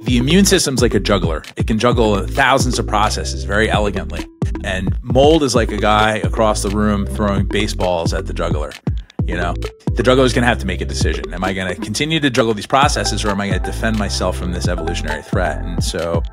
The immune system's like a juggler. It can juggle thousands of processes very elegantly. And mold is like a guy across the room throwing baseballs at the juggler. You know, the juggler is going to have to make a decision. Am I going to continue to juggle these processes, or am I going to defend myself from this evolutionary threat? And so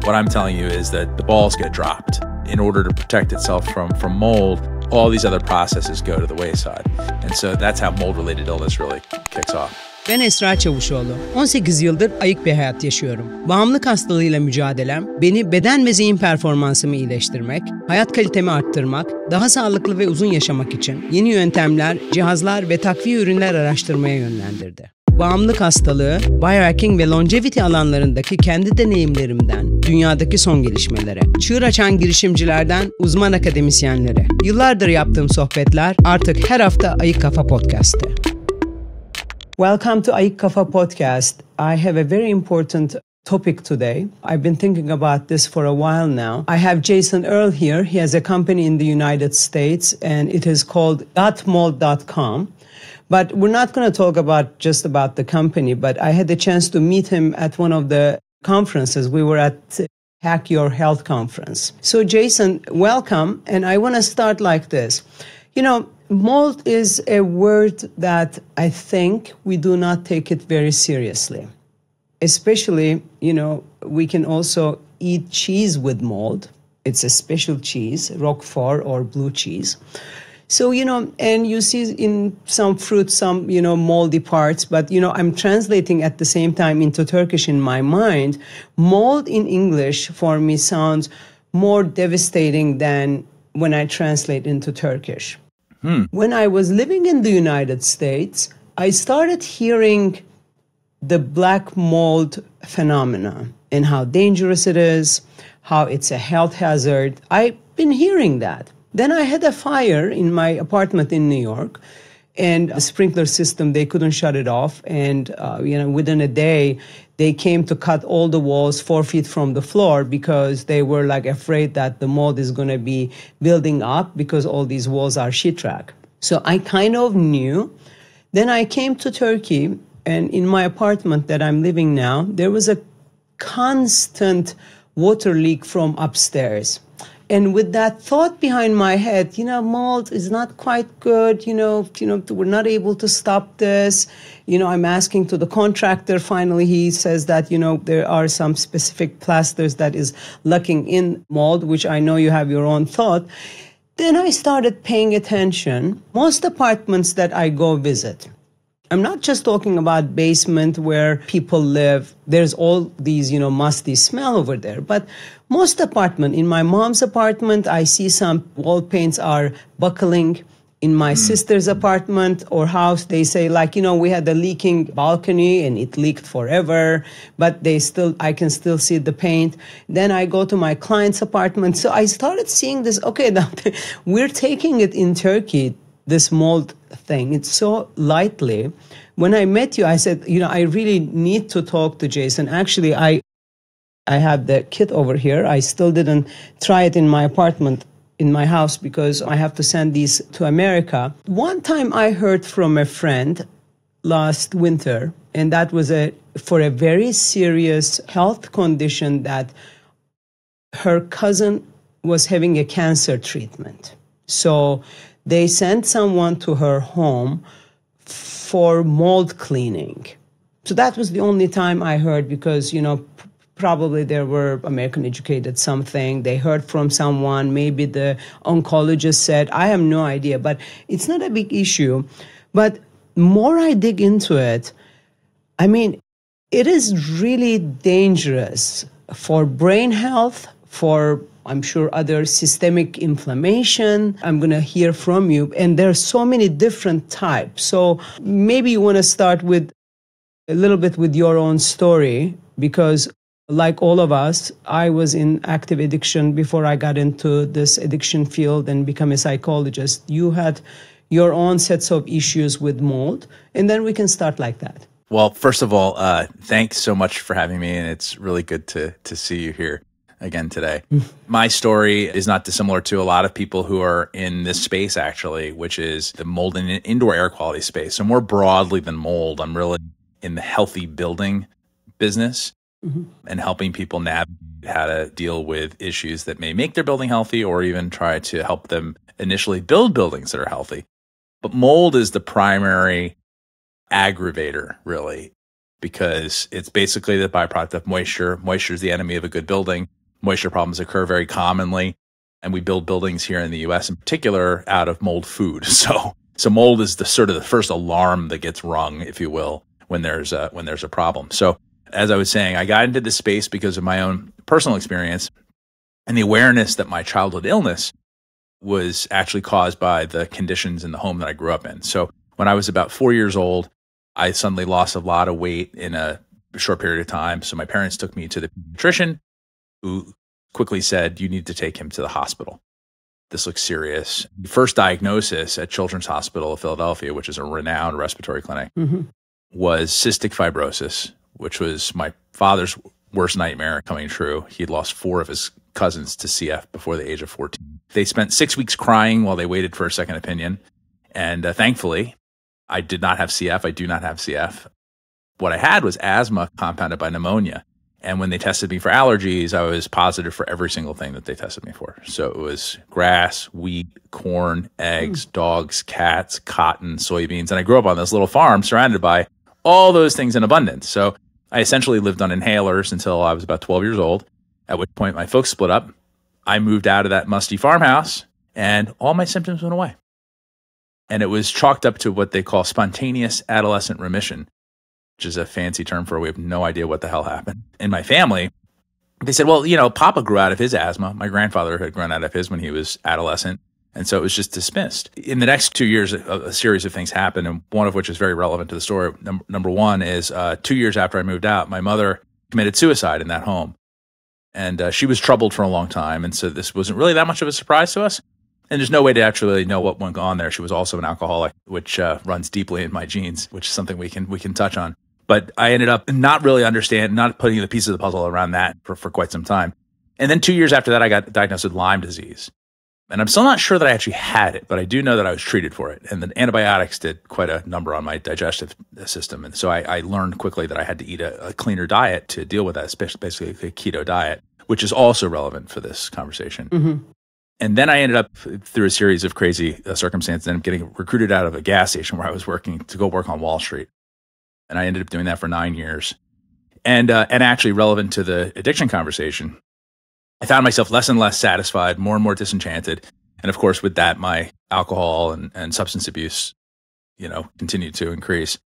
what I'm telling you is that the balls get dropped. In order to protect itself from mold, all these other processes go to the wayside. And so that's how mold-related illness really kicks off. Ben Esra Çavuşoğlu. 18 yıldır ayık bir hayat yaşıyorum. Bağımlılık hastalığıyla mücadelem, beni beden ve zihin performansımı iyileştirmek, hayat kalitemi arttırmak, daha sağlıklı ve uzun yaşamak için yeni yöntemler, cihazlar ve takviye ürünler araştırmaya yönlendirdi. Bağımlılık hastalığı, biohacking ve longevity alanlarındaki kendi deneyimlerimden dünyadaki son gelişmelere, çığır açan girişimcilerden uzman akademisyenlere, yıllardır yaptığım sohbetler artık her hafta Ayık Kafa Podcast'te. Welcome to Ayık Kafa Podcast. I have a very important topic today. I've been thinking about this for a while now. I have Jason Earle here. He has a company in the United States and it is called gotmold.com. But we're not going to talk just about the company, but I had the chance to meet him at one of the conferences. We were at Hack Your Health conference. So Jason, welcome. And I want to start like this. You know, mold is a word that I think we do not take it very seriously. Especially, you know, we can also eat cheese with mold. It's a special cheese, Roquefort or blue cheese. So, you know, and you see in some fruits, some, you know, moldy parts, but, you know, I'm translating at the same time into Turkish in my mind. Mold in English for me sounds more devastating than when I translate into Turkish. When I was living in the United States, I started hearing the black mold phenomena and how dangerous it is, how it's a health hazard. I've been hearing that. Then I had a fire in my apartment in New York, and the sprinkler system, they couldn't shut it off. And, you know, within a day, they came to cut all the walls 4 feet from the floor because they were like afraid that the mold is going to be building up because all these walls are sheetrock. So I kind of knew. Then I came to Turkey, and in my apartment that I'm living now, there was a constant water leak from upstairs. And with that thought behind my head, you know, mold is not quite good, you know, we're not able to stop this. You know, I'm asking to the contractor, finally he says that, you know, there are some specific plasters that is locking in mold, which I know you have your own thought. Then I started paying attention. Most apartments that I go visit, I'm not just talking about basement where people live. There's all these, you know, musty smell over there. But most apartment, in my mom's apartment, I see some wall paints are buckling. In my sister's apartment or house, they say like, you know, we had a leaking balcony and it leaked forever, but I can still see the paint. Then I go to my client's apartment. So I started seeing this, okay, now we're taking it in Turkey, this mold thing. It's so lightly. When I met you, I said, you know, I really need to talk to Jason. Actually, I have the kit over here. I still didn't try it in my apartment, in my house, because I have to send these to America. One time I heard from a friend last winter, and that was for a very serious health condition that her cousin was having a cancer treatment. So they sent someone to her home for mold cleaning. So that was the only time I heard, because, you know, probably there were American educated something. They heard from someone. Maybe the oncologist said, I have no idea, but it's not a big issue. But more I dig into it, I mean, it is really dangerous for brain health, for, I'm sure, other systemic inflammation. I'm going to hear from you. And there are so many different types. So maybe you want to start with a little bit with your own story, because like all of us, I was in active addiction before I got into this addiction field and become a psychologist. You had your own sets of issues with mold, and then we can start like that. Well, first of all, thanks so much for having me, and it's really good to see you here again today. My story is not dissimilar to a lot of people who are in this space, actually, which is the mold and indoor air quality space. So more broadly than mold, I'm really in the healthy building business. and helping people navigate how to deal with issues that may make their building healthy or even try to help them initially build buildings that are healthy. But mold is the primary aggravator, really, because it's basically the byproduct of moisture. Moisture is the enemy of a good building. Moisture problems occur very commonly, and we build buildings here in the U.S. in particular out of mold food. So mold is the sort of the first alarm that gets rung, if you will, when there's a problem. So as I was saying, I got into this space because of my own personal experience and the awareness that my childhood illness was actually caused by the conditions in the home that I grew up in. So when I was about 4 years old, I suddenly lost a lot of weight in a short period of time. So my parents took me to the pediatrician, who quickly said, "You need to take him to the hospital. This looks serious." The first diagnosis at Children's Hospital of Philadelphia, which is a renowned respiratory clinic, was cystic fibrosis, which was my father's worst nightmare coming true. He'd lost 4 of his cousins to CF before the age of 14. They spent 6 weeks crying while they waited for a second opinion. And thankfully, I did not have CF. I do not have CF. What I had was asthma compounded by pneumonia. And when they tested me for allergies, I was positive for every single thing that they tested me for. So it was grass, wheat, corn, eggs, dogs, cats, cotton, soybeans. And I grew up on this little farm surrounded by all those things in abundance. So I essentially lived on inhalers until I was about 12 years old, at which point my folks split up. I moved out of that musty farmhouse, and all my symptoms went away. And it was chalked up to what they call spontaneous adolescent remission, which is a fancy term for we have no idea what the hell happened. In my family, they said, well, Papa grew out of his asthma. My grandfather had grown out of his when he was adolescent. And so it was just dismissed. In the next 2 years, a series of things happened, and one of which is very relevant to the story. Number one is 2 years after I moved out, my mother committed suicide in that home. And she was troubled for a long time. And so this wasn't really that much of a surprise to us. And there's no way to actually know what went on there. She was also an alcoholic, which runs deeply in my genes, which is something we can touch on. But I ended up not putting the pieces of the puzzle around that for quite some time. And then 2 years after that, I got diagnosed with Lyme disease. And I'm still not sure that I actually had it, but I do know that I was treated for it. And the antibiotics did quite a number on my digestive system. And so I learned quickly that I had to eat a cleaner diet to deal with that, especially basically a keto diet, which is also relevant for this conversation. And then I ended up, through a series of crazy circumstances, getting recruited out of a gas station where I was working to go work on Wall Street. And I ended up doing that for 9 years. And actually relevant to the addiction conversation, I found myself less and less satisfied, more and more disenchanted. And of course, with that, my alcohol and substance abuse, continued to increase.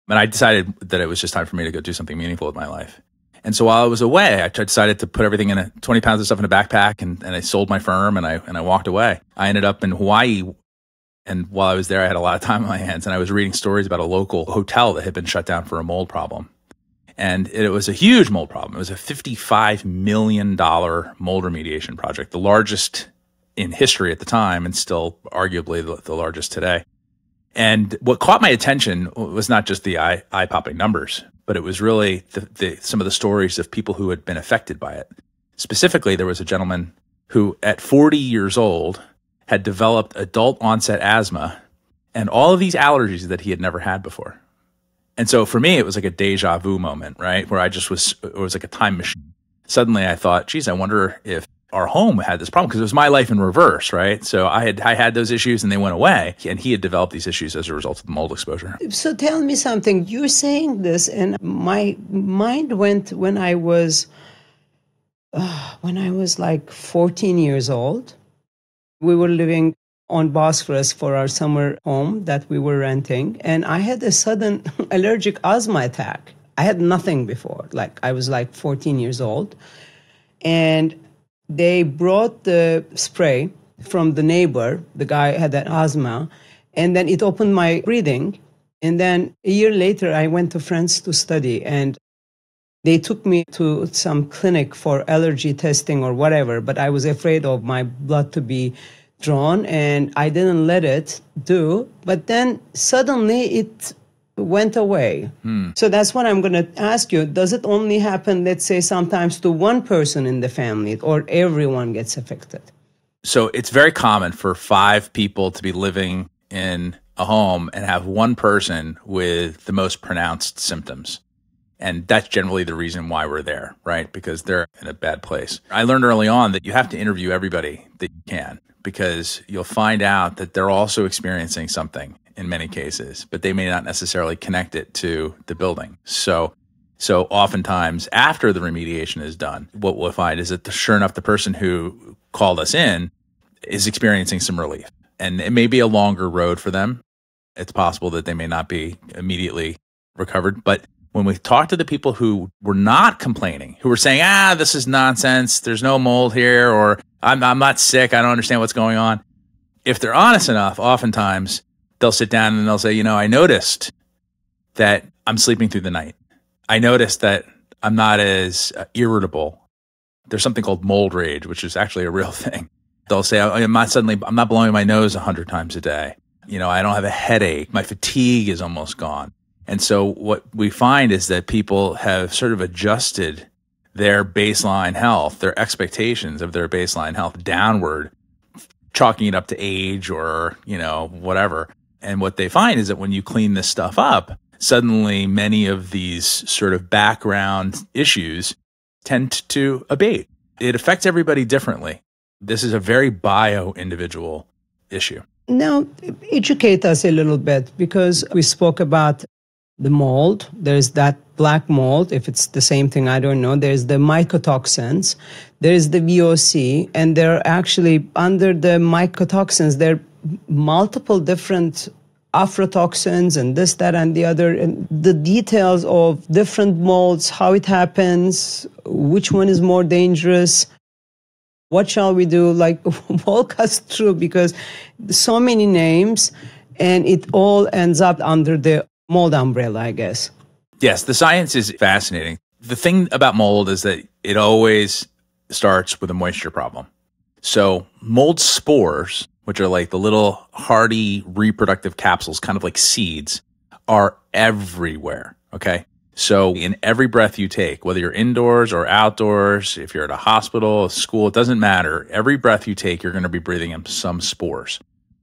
And I decided that it was just time for me to go do something meaningful with my life. And so while I was away, I decided to put everything 20 pounds of stuff in a backpack, and I sold my firm, and I walked away. I ended up in Hawaii. And while I was there, I had a lot of time on my hands, and I was reading stories about a local hotel that had been shut down for a mold problem. And it was a huge mold problem. It was a $55 million mold remediation project, the largest in history at the time, and still arguably the largest today. And what caught my attention was not just the eye-popping numbers, but it was really some of the stories of people who had been affected by it. Specifically, there was a gentleman who, at 40 years old, had developed adult-onset asthma and all of these allergies that he had never had before. And so for me, it was like a deja vu moment, right? Where it was like a time machine. Suddenly I thought, geez, I wonder if our home had this problem, because it was my life in reverse, right? So I had those issues and they went away, and he had developed these issues as a result of the mold exposure. So tell me something. You're saying this, and my mind went when I was like 14 years old. We were living on Bosphorus for our summer home that we were renting, and I had a sudden allergic asthma attack. I had nothing before. I was like 14 years old, and they brought the spray from the neighbor. The guy had that asthma, and then it opened my breathing. And then a year later, I went to France to study, and they took me to some clinic for allergy testing or whatever, but I was afraid of my blood to be drawn, and I didn't let it do. But then suddenly it went away. So that's what I'm going to ask you. Does it only happen, let's say, sometimes to one person in the family, or everyone gets affected? So it's very common for 5 people to be living in a home and have one person with the most pronounced symptoms. And that's generally the reason why we're there, right? Because they're in a bad place. I learned early on that you have to interview everybody that you can, because you'll find out that they're also experiencing something in many cases, but they may not necessarily connect it to the building. So oftentimes after the remediation is done, what we'll find is that sure enough, the person who called us in is experiencing some relief. And it may be a longer road for them. It's possible that they may not be immediately recovered. But when we talk to the people who were not complaining, who were saying, this is nonsense, there's no mold here, or I'm not sick, I don't understand what's going on. If they're honest enough, oftentimes they'll sit down and they'll say, I noticed that I'm sleeping through the night. I noticed that I'm not as irritable. There's something called mold rage, which is actually a real thing. They'll say, I'm not blowing my nose 100 times a day. I don't have a headache. My fatigue is almost gone. And so what we find is that people have sort of adjusted their baseline health, their expectations of their baseline health downward, chalking it up to age or, whatever. And what they find is that when you clean this stuff up, suddenly many of these sort of background issues tend to abate. It affects everybody differently. This is a very bio-individual issue. Now, educate us a little bit, because we spoke about the mold. There's that black mold. If it's the same thing, I don't know. There's the mycotoxins. There's the VOC. And they're actually under the mycotoxins, there are multiple different aflatoxins and this, that, and the other. And the details of different molds, how it happens, which one is more dangerous. What shall we do? Walk us through, because so many names and it all ends up under the mold umbrella, I guess. Yes, the science is fascinating. The thing about mold is that it always starts with a moisture problem. So mold spores, which are like the little hardy reproductive capsules, kind of like seeds, are everywhere, okay? So in every breath you take, whether you're indoors or outdoors, if you're at a hospital, a school, it doesn't matter. Every breath you take, you're going to be breathing in some spores.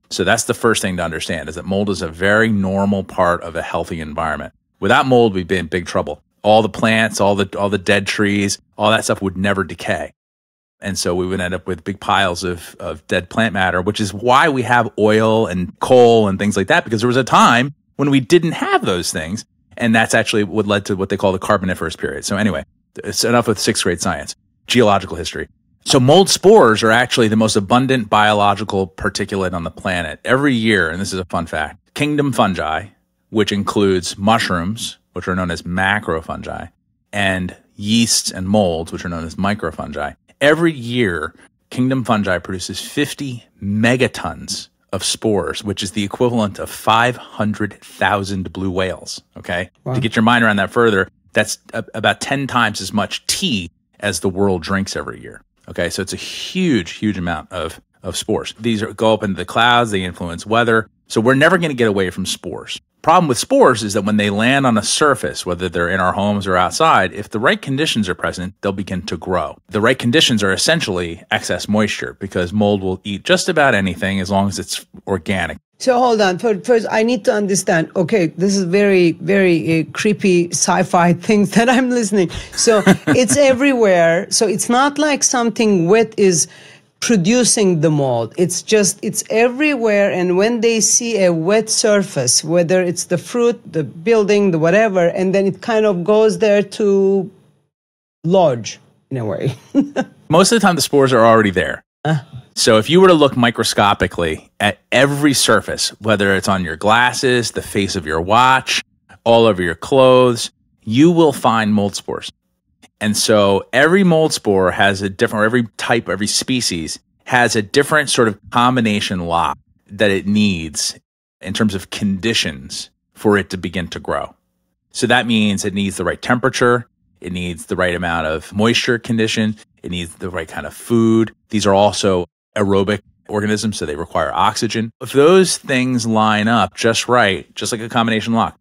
So that's the first thing to understand, is that mold is a very normal part of a healthy environment. Without mold, we'd be in big trouble. All the plants, all the dead trees, all that stuff would never decay. And so we would end up with big piles of dead plant matter, which is why we have oil and coal and things like that, because there was a time when we didn't have those things. And that's actually what led to what they call the Carboniferous period. So anyway, it's enough with sixth grade science, geological history. So mold spores are actually the most abundant biological particulate on the planet. Every year, and this is a fun fact, kingdom fungi, which includes mushrooms, which are known as macrofungi, and yeasts and molds, which are known as microfungi. Every year, kingdom fungi produces 50 megatons of spores, which is the equivalent of 500,000 blue whales, okay? Wow. To get your mind around that further, that's about 10 times as much tea as the world drinks every year, okay? So it's a huge, huge amount of spores. These go up into the clouds, they influence weather, so we're never going to get away from spores. Problem with spores is that when they land on a surface, whether they're in our homes or outside, if the right conditions are present, they'll begin to grow. The right conditions are essentially excess moisture, because mold will eat just about anything as long as it's organic. So hold on. First, I need to understand. Okay, this is very, very creepy sci-fi things that I'm listening. So it's everywhere. So it's not like something wet is producing the mold. It's everywhere. And when they see a wet surface, whether it's the fruit, the building, the whatever, and then it kind of goes there to lodge in a way. Most of the time, the spores are already there. So if you were to look microscopically at every surface, whether it's on your glasses, the face of your watch, all over your clothes, you will find mold spores. And so every mold spore has a different, or every type, every species has a different sort of combination lock that it needs in terms of conditions for it to begin to grow. So that means it needs the right temperature, it needs the right amount of moisture condition, it needs the right kind of food. These are also aerobic organisms, so they require oxygen. If those things line up just right, just like a combination lock,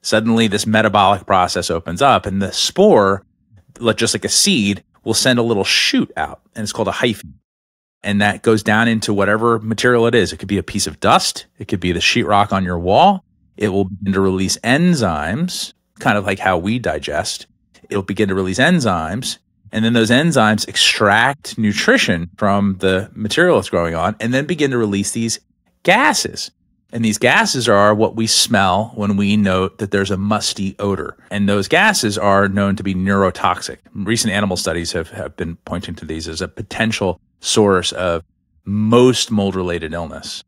suddenly this metabolic process opens up, and the spore, just like a seed, will send a little shoot out, and it's called a hyphae. And that goes down into whatever material it is. It could be a piece of dust. It could be the sheetrock on your wall. It will begin to release enzymes kind of like how we digest. It'll begin to release enzymes, and then those enzymes extract nutrition from the material that's growing on and then begin to release these gases. And these gases are what we smell when we note that there's a musty odor. And those gases are known to be neurotoxic. Recent animal studies have been pointing to these as a potential source of most mold-related illness,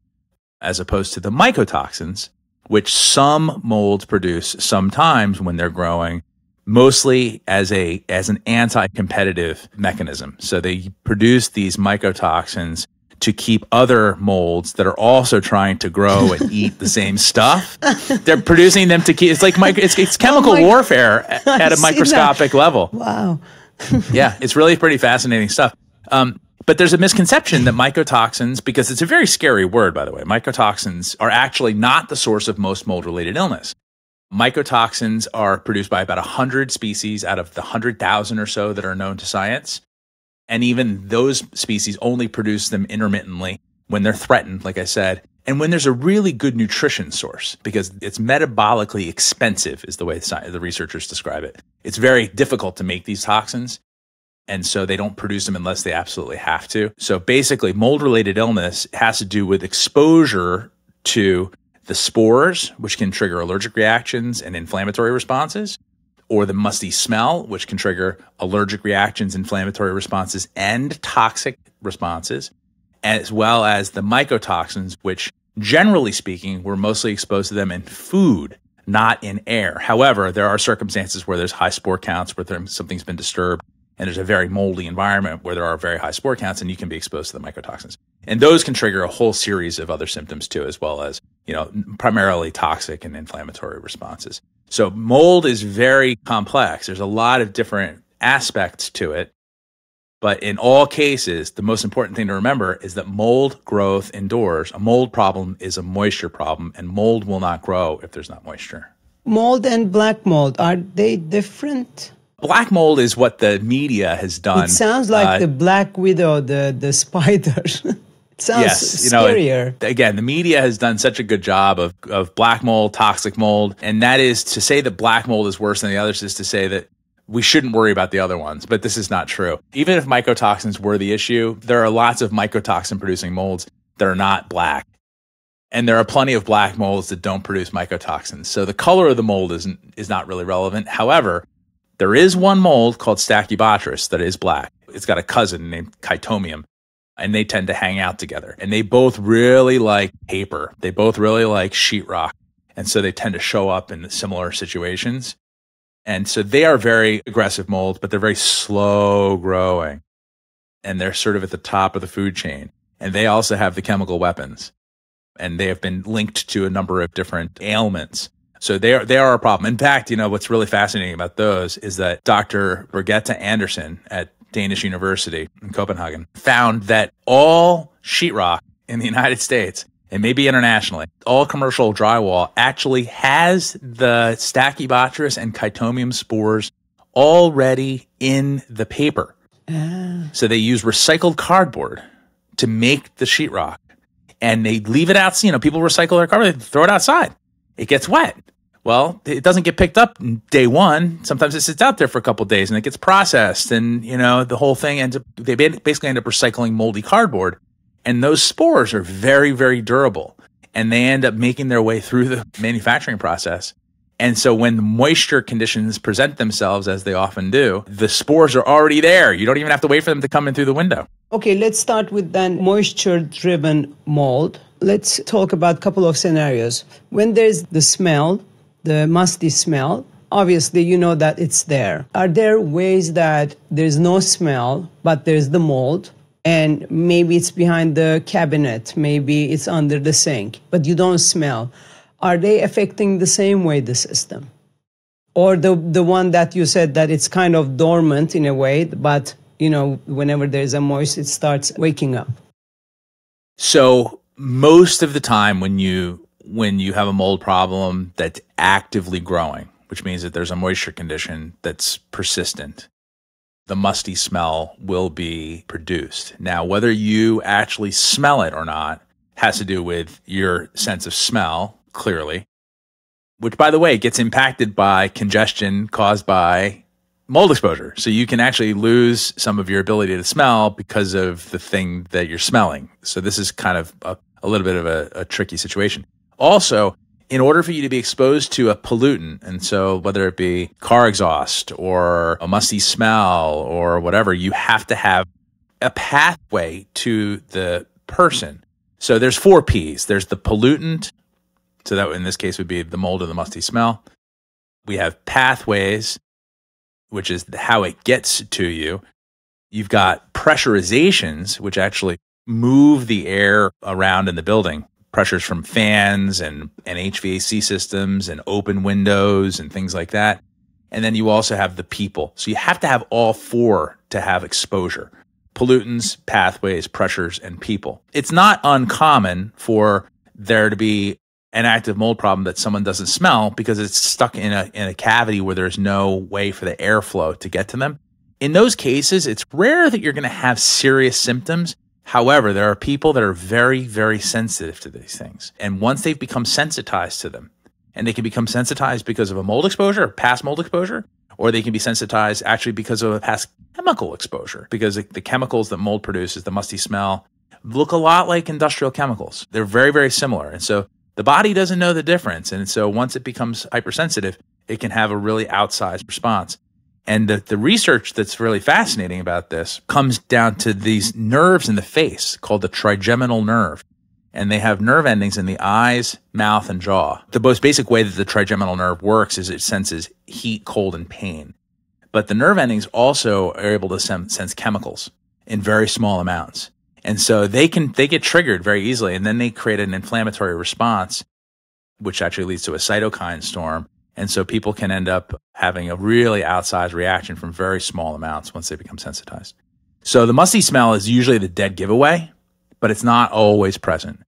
as opposed to the mycotoxins, which some molds produce sometimes when they're growing, mostly as an anti-competitive mechanism. So they produce these mycotoxins to keep other molds that are also trying to grow and eat the same stuff. They're producing them to keep, it's chemical warfare at a microscopic level. Wow. Yeah, it's really pretty fascinating stuff. But there's a misconception that mycotoxins, because it's a very scary word, by the way, mycotoxins are actually not the source of most mold-related illness. Mycotoxins are produced by about 100 species out of the 100,000 or so that are known to science. And even those species only produce them intermittently when they're threatened, like I said, and when there's a really good nutrition source, because it's metabolically expensive is the way the researchers describe it. It's very difficult to make these toxins, and so they don't produce them unless they absolutely have to. So basically, mold-related illness has to do with exposure to the spores, which can trigger allergic reactions and inflammatory responses, or the musty smell, which can trigger allergic reactions, inflammatory responses, and toxic responses, as well as the mycotoxins, which, generally speaking, we're mostly exposed to them in food, not in air. However, there are circumstances where there's high spore counts, where something's been disturbed, and there's a very moldy environment where there are very high spore counts, and you can be exposed to the mycotoxins. And those can trigger a whole series of other symptoms too, as well as, primarily toxic and inflammatory responses. So mold is very complex. There's a lot of different aspects to it. But in all cases, the most important thing to remember is that mold growth indoors, a mold problem is a moisture problem, and mold will not grow if there's not moisture. Mold and black mold, are they different? Black mold is what the media has done. It sounds like the Black Widow, the spider. It sounds scarier. Again, the media has done such a good job of black mold, toxic mold, and that is to say that black mold is worse than the others is to say that we shouldn't worry about the other ones, but this is not true. Even if mycotoxins were the issue, there are lots of mycotoxin-producing molds that are not black, and there are plenty of black molds that don't produce mycotoxins. So the color of the mold is not really relevant. However, there is one mold called Stachybotrys that is black. It's got a cousin named Chytomium, and they tend to hang out together. And they both really like paper. They both really like sheetrock. And so they tend to show up in similar situations. And so they are very aggressive molds, but they're very slow growing. And they're sort of at the top of the food chain. And they also have the chemical weapons. And they have been linked to a number of different ailments. So they are a problem. In fact, what's really fascinating about those is that Dr. Birgitte Andersen at Danish University in Copenhagen found that all sheetrock in the United States, and maybe internationally, all commercial drywall actually has the Stachybotrys and Chytomium spores already in the paper. So they use recycled cardboard to make the sheetrock, and they leave it out. People recycle their cardboard, they throw it outside. It gets wet. Well, it doesn't get picked up day one. Sometimes it sits out there for a couple of days and it gets processed. And, the whole thing they basically end up recycling moldy cardboard. And those spores are very, very durable. And they end up making their way through the manufacturing process. And so when the moisture conditions present themselves, as they often do, the spores are already there. You don't even have to wait for them to come in through the window. Okay, let's start with then moisture-driven mold. Let's talk about a couple of scenarios. When there's the smell, the musty smell, obviously you know that it's there. Are there ways that there's no smell, but there's the mold, and maybe it's behind the cabinet, maybe it's under the sink, but you don't smell? Are they affecting the same way the system? Or the one that you said that it's kind of dormant in a way, but whenever there's a moist, it starts waking up? So most of the time when you have a mold problem that's actively growing, which means that there's a moisture condition that's persistent, the musty smell will be produced. Now, whether you actually smell it or not has to do with your sense of smell, clearly. which, by the way, gets impacted by congestion caused by mold exposure. So you can actually lose some of your ability to smell because of the thing that you're smelling. So this is kind of a little bit of a tricky situation. Also, in order for you to be exposed to a pollutant, and so whether it be car exhaust or a musty smell or whatever, you have to have a pathway to the person. So there's 4 P's. There's the pollutant. So that in this case would be the mold or the musty smell. We have pathways, which is how it gets to you. You've got pressurizations, which actually move the air around in the building. Pressures from fans and HVAC systems and open windows and things like that. And then you also have the people. So you have to have all 4 to have exposure. Pollutants, pathways, pressures, and people. It's not uncommon for there to be an active mold problem that someone doesn't smell because it's stuck in a cavity where there's no way for the airflow to get to them. In those cases, it's rare that you're going to have serious symptoms. However, there are people that are very, very sensitive to these things. And once they've become sensitized to them, and they can become sensitized because of a mold exposure, past mold exposure, or they can be sensitized actually because of a past chemical exposure, because the chemicals that mold produces, the musty smell, look a lot like industrial chemicals. They're very, very similar. And so the body doesn't know the difference. And so once it becomes hypersensitive, it can have a really outsized response. And the research that's really fascinating about this comes down to these nerves in the face called the trigeminal nerve. And they have nerve endings in the eyes, mouth, and jaw. The most basic way that the trigeminal nerve works is it senses heat, cold, and pain. But the nerve endings also are able to sense chemicals in very small amounts. And so they get triggered very easily, and then they create an inflammatory response, which actually leads to a cytokine storm. And so people can end up having a really outsized reaction from very small amounts once they become sensitized. So the musty smell is usually the dead giveaway, but it's not always present.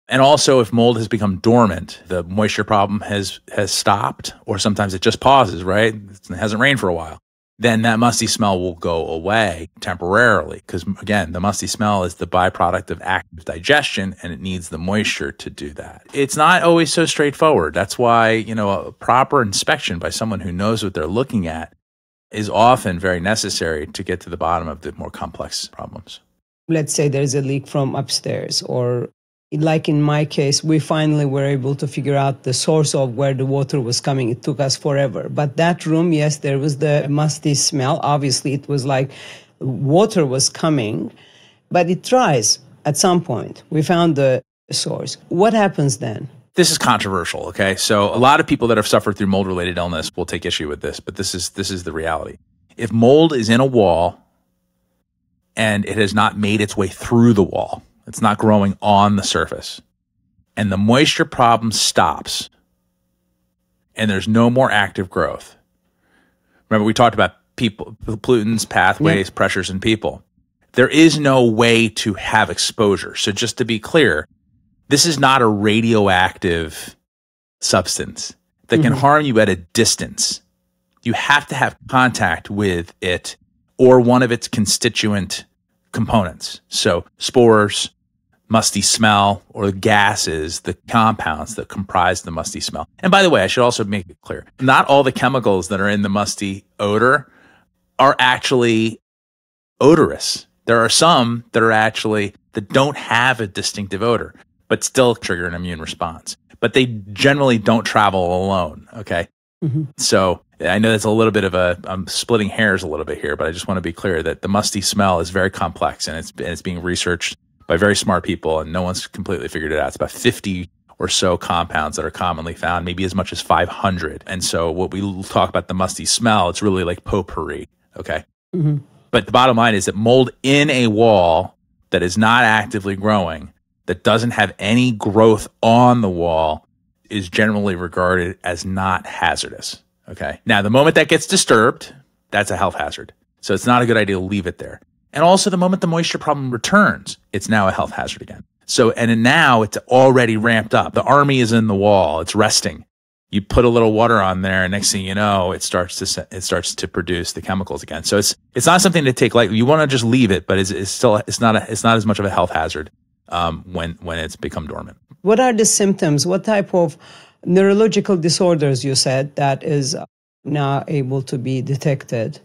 And also, if mold has become dormant, the moisture problem has stopped, or sometimes it just pauses, right? It hasn't rained for a while. Then that musty smell will go away temporarily because, again, the musty smell is the byproduct of active digestion, and it needs the moisture to do that. It's not always so straightforward. That's why, a proper inspection by someone who knows what they're looking at is often very necessary to get to the bottom of the more complex problems. Let's say there's a leak from upstairs, or like in my case, we finally were able to figure out the source of where the water was coming. It took us forever. But that room, yes, there was the musty smell. Obviously, it was like water was coming, but it dries at some point. We found the source. What happens then? This is controversial, okay? So a lot of people that have suffered through mold-related illness will take issue with this, but this is the reality. If mold is in a wall and it has not made its way through the wall, it's not growing on the surface, and the moisture problem stops, and there's no more active growth. Remember, we talked about people, pollutants, pathways, pressures, and people. There is no way to have exposure. So just to be clear, this is not a radioactive substance that can harm you at a distance. You have to have contact with it or one of its constituent components. So spores, musty smell, or gases, the compounds that comprise the musty smell. And by the way, I should also make it clear, not all the chemicals that are in the musty odor are actually odorous. There are some that don't have a distinctive odor, but still trigger an immune response. But they generally don't travel alone, okay? So I know that's a little bit of I'm splitting hairs a little bit here, but I just want to be clear that the musty smell is very complex, and it's being researched by very smart people, and no one's completely figured it out. It's about 50 or so compounds that are commonly found, maybe as much as 500. And so what we talk about the musty smell, it's really like potpourri, okay? But the bottom line is that mold in a wall that is not actively growing, that doesn't have any growth on the wall, is generally regarded as not hazardous, okay? Now, the moment that gets disturbed, that's a health hazard. So it's not a good idea to leave it there. And also, the moment the moisture problem returns, it's now a health hazard again. So, and now it's already ramped up. The army is in the wall. It's resting. You put a little water on there, and next thing you know, it starts to produce the chemicals again. So it's not something to take lightly. You want to just leave it, but it's not as much of a health hazard when it's become dormant. What are the symptoms? What type of Neurological disorders, you said, that is now able to be detected.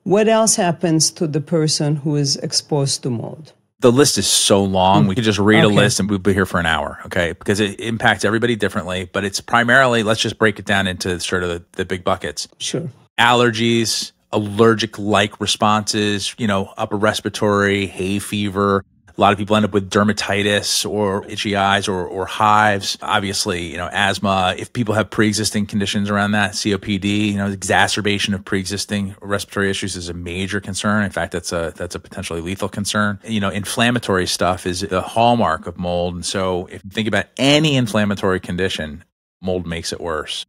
What else happens to the person who is exposed to mold? The list is so long. We could just read a Okay. list and we'd be here for an hour, okay? Because it impacts everybody differently, but it's primarily, let's just break it down into sort of the big buckets. Sure. Allergies, allergic-like responses, upper respiratory, hay fever. A lot of people end up with dermatitis or itchy eyes or hives. Obviously, asthma. If people have pre-existing conditions around that, COPD, exacerbation of pre-existing respiratory issues is a major concern. In fact, that's a potentially lethal concern. Inflammatory stuff is the hallmark of mold. And so if you think about any inflammatory condition, mold makes it worse.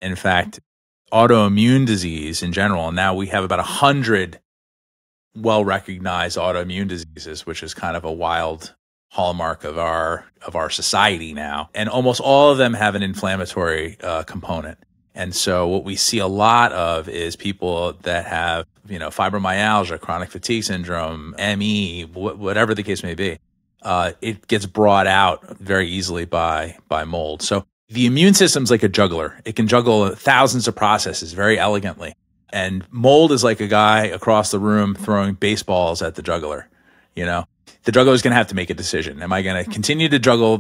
In fact, autoimmune disease in general, and now we have about 100 well-recognized autoimmune diseases, which is kind of a wild hallmark of our society now. And almost all of them have an inflammatory component. And so what we see a lot of is people that have, fibromyalgia, chronic fatigue syndrome, ME, whatever the case may be. It gets brought out very easily by mold. So the immune system's like a juggler. It can juggle thousands of processes very elegantly. And mold is like a guy across the room throwing baseballs at the juggler. The juggler is going to have to make a decision. Am I going to continue to juggle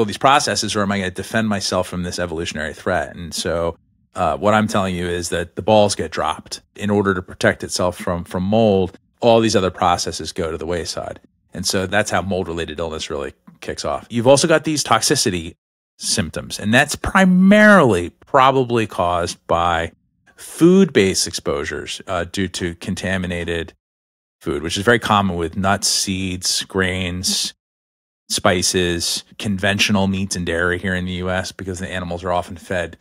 these processes, or am I going to defend myself from this evolutionary threat? And so what I'm telling you is that the balls get dropped. In order to protect itself from mold, all these other processes go to the wayside. And so that's how mold-related illness really kicks off. You've also got these toxicity symptoms, and that's primarily probably caused by food-based exposures due to contaminated food, which is very common with nuts, seeds, grains, spices, conventional meats and dairy here in the U.S. because the animals are often fed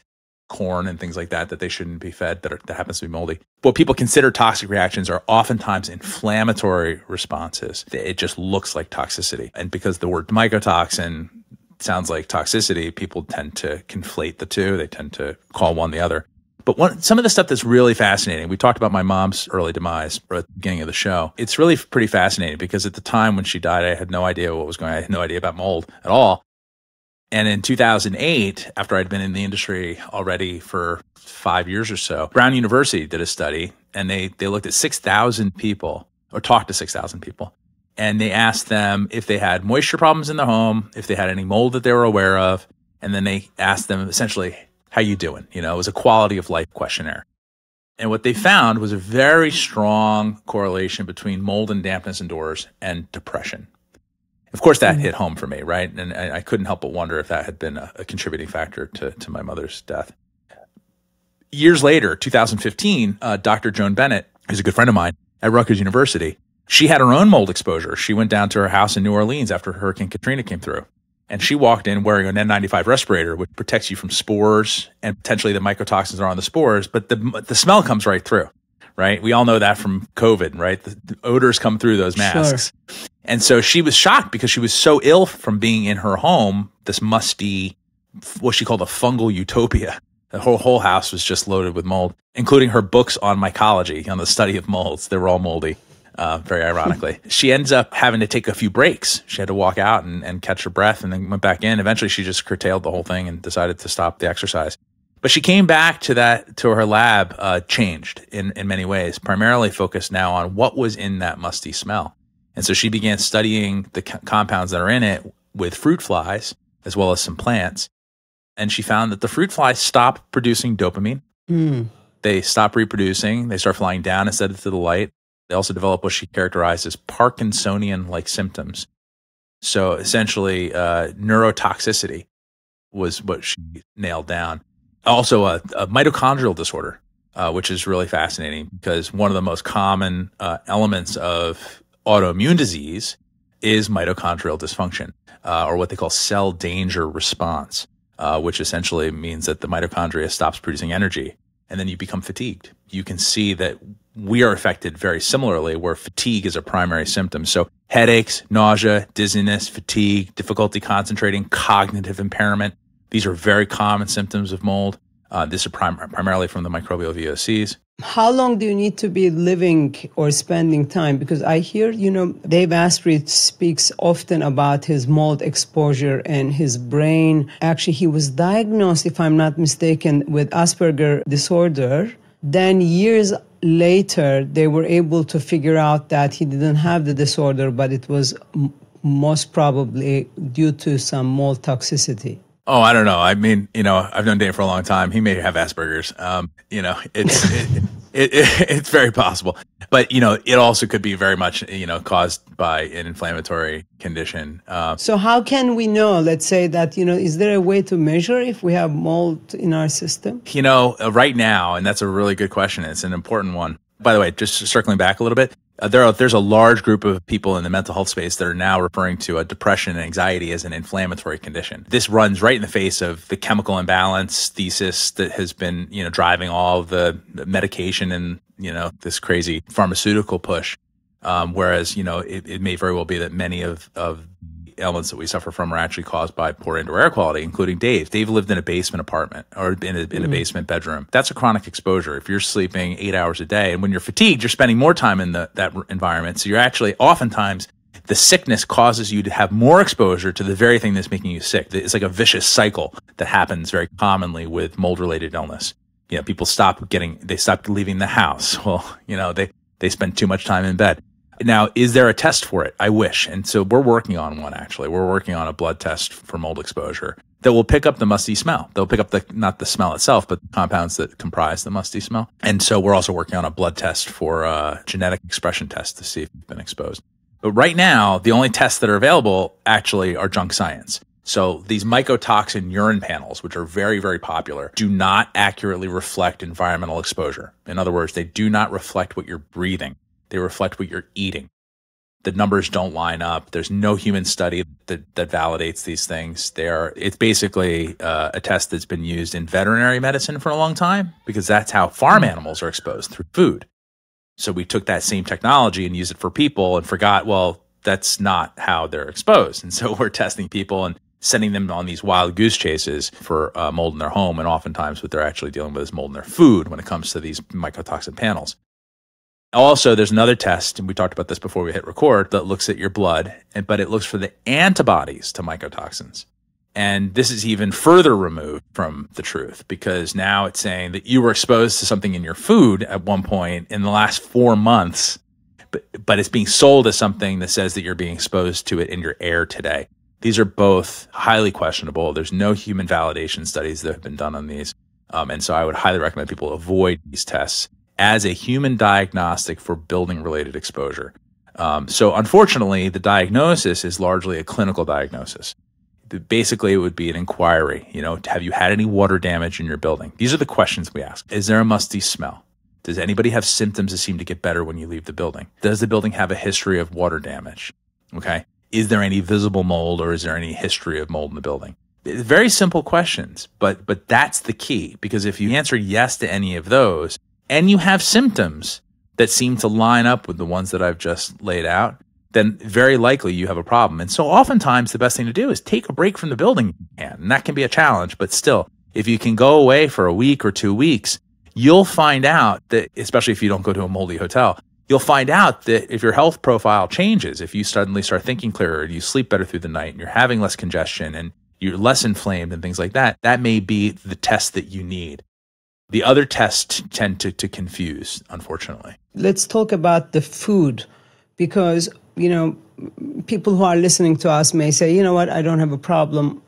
corn and things like that they shouldn't be fed that happens to be moldy. What people consider toxic reactions are oftentimes inflammatory responses. It just looks like toxicity. And because the word mycotoxin sounds like toxicity, people tend to conflate the two. They tend to call one the other. But some of the stuff that's really fascinating, we talked about my mom's early demise at the beginning of the show. It's really pretty fascinating because at the time when she died, I had no idea what was going on. I had no idea about mold at all. And in 2008, after I'd been in the industry already for 5 years or so, Brown University did a study, and they looked at 6,000 people, or talked to 6,000 people. And they asked them if they had moisture problems in the home, if they had any mold that they were aware of. And then they asked them essentially, how you doing? It was a quality of life questionnaire. And what they found was a very strong correlation between mold and dampness indoors and depression. Of course, that hit home for me, right? And I couldn't help but wonder if that had been a contributing factor to my mother's death. Years later, 2015, Dr. Joan Bennett, who's a good friend of mine at Rutgers University, she had her own mold exposure. She went down to her house in New Orleans after Hurricane Katrina came through. And she walked in wearing an N95 respirator, which protects you from spores, and potentially the mycotoxins are on the spores, but the smell comes right through, right? We all know that from COVID, right? The odors come through those masks. Sure. And so she was shocked because she was so ill from being in her home, this musty, what she called a fungal utopia. The whole house was just loaded with mold, including her books on mycology, on the study of molds. They were all moldy. Very ironically. She ends up having to take a few breaks. She had to walk out and catch her breath and then went back in. Eventually, she just curtailed the whole thing and decided to stop the exercise. But she came back to her lab, changed in many ways, primarily focused now on what was in that musty smell. And so she began studying the compounds that are in it with fruit flies, as well as some plants. And she found that the fruit flies stopped producing dopamine. They stopped reproducing. They start flying down instead of to the light. They also develop what she characterized as Parkinsonian-like symptoms. So essentially, neurotoxicity was what she nailed down. Also, a mitochondrial disorder, which is really fascinating because one of the most common elements of autoimmune disease is mitochondrial dysfunction, or what they call cell danger response, which essentially means that the mitochondria stops producing energy, and then you become fatigued. You can see that we are affected very similarly, where fatigue is a primary symptom. So headaches, nausea, dizziness, fatigue, difficulty concentrating, cognitive impairment. These are very common symptoms of mold. This is primarily from the microbial VOCs. How long do you need to be living or spending time? Because I hear, Dave Asprey speaks often about his mold exposure and his brain. Actually, he was diagnosed, if I'm not mistaken, with Asperger disorder. Then years later, they were able to figure out that he didn't have the disorder, but it was most probably due to some mold toxicity. Oh, I don't know. I mean, I've known Dave for a long time. He may have Asperger's. It's very possible. But, it also could be very much, caused by an inflammatory condition. So how can we know, let's say that, is there a way to measure if we have mold in our system? Right now, and that's a really good question. It's an important one. By the way, just circling back a little bit, there's a large group of people in the mental health space that are now referring to depression and anxiety as an inflammatory condition. This runs right in the face of the chemical imbalance thesis that has been, driving all of the medication and, this crazy pharmaceutical push. Whereas, it may very well be that many of the ailments that we suffer from are actually caused by poor indoor air quality, including Dave. Dave lived in a basement apartment or in a basement bedroom. That's a chronic exposure. If you're sleeping 8 hours a day, and when you're fatigued, you're spending more time in that environment. So you're actually oftentimes the sickness causes you to have more exposure to the very thing that's making you sick. It's like a vicious cycle that happens very commonly with mold-related illness. People stop leaving the house. Well, they spend too much time in bed. Now, is there a test for it? I wish. And so we're working on one, actually. We're working on a blood test for mold exposure that will pick up the musty smell. They'll pick up not the smell itself, but the compounds that comprise the musty smell. And so we're also working on a blood test for a genetic expression test to see if you've been exposed. But right now, the only tests that are available actually are junk science. So these mycotoxin urine panels, which are very, very popular, do not accurately reflect environmental exposure. In other words, they do not reflect what you're breathing. They reflect what you're eating. The numbers don't line up. There's no human study that validates these things. It's basically a test that's been used in veterinary medicine for a long time because that's how farm animals are exposed, through food. So we took that same technology and used it for people and forgot, well, that's not how they're exposed. And so we're testing people and sending them on these wild goose chases for mold in their home. And oftentimes what they're actually dealing with is mold in their food when it comes to these mycotoxin panels. Also, there's another test, and we talked about this before we hit record, that looks at your blood, but it looks for the antibodies to mycotoxins. And this is even further removed from the truth because now it's saying that you were exposed to something in your food at one point in the last 4 months, but it's being sold as something that says that you're being exposed to it in your air today. These are both highly questionable. There's no human validation studies that have been done on these. And so I would highly recommend people avoid these tests as a human diagnostic for building-related exposure. So unfortunately, the diagnosis is largely a clinical diagnosis. Basically, it would be an inquiry. Have you had any water damage in your building? These are the questions we ask. Is there a musty smell? Does anybody have symptoms that seem to get better when you leave the building? Does the building have a history of water damage? Okay. Is there any visible mold or is there any history of mold in the building? Very simple questions, but that's the key, because if you answer yes to any of those, and you have symptoms that seem to line up with the ones that I've just laid out, then very likely you have a problem. And so oftentimes the best thing to do is take a break from the building if you can. And that can be a challenge, but still, if you can go away for a week or 2 weeks, you'll find out that, especially if you don't go to a moldy hotel, you'll find out that if your health profile changes, if you suddenly start thinking clearer, you sleep better through the night, and you're having less congestion, and you're less inflamed and things like that, that may be the test that you need. The other tests tend to confuse, unfortunately. Let's talk about the food, because, people who are listening to us may say, what, I don't have a problem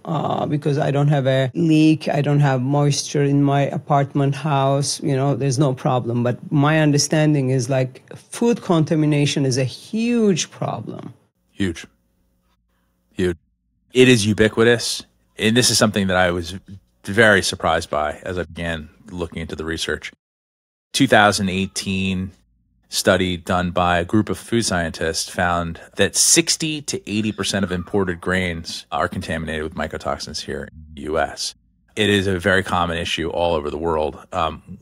because I don't have a leak, I don't have moisture in my apartment house, there's no problem. But my understanding is food contamination is a huge problem. Huge. It is ubiquitous. And this is something that I was very surprised by as I began looking into the research. 2018 study done by a group of food scientists found that 60 to 80% of imported grains are contaminated with mycotoxins here in the U.S. It is a very common issue all over the world.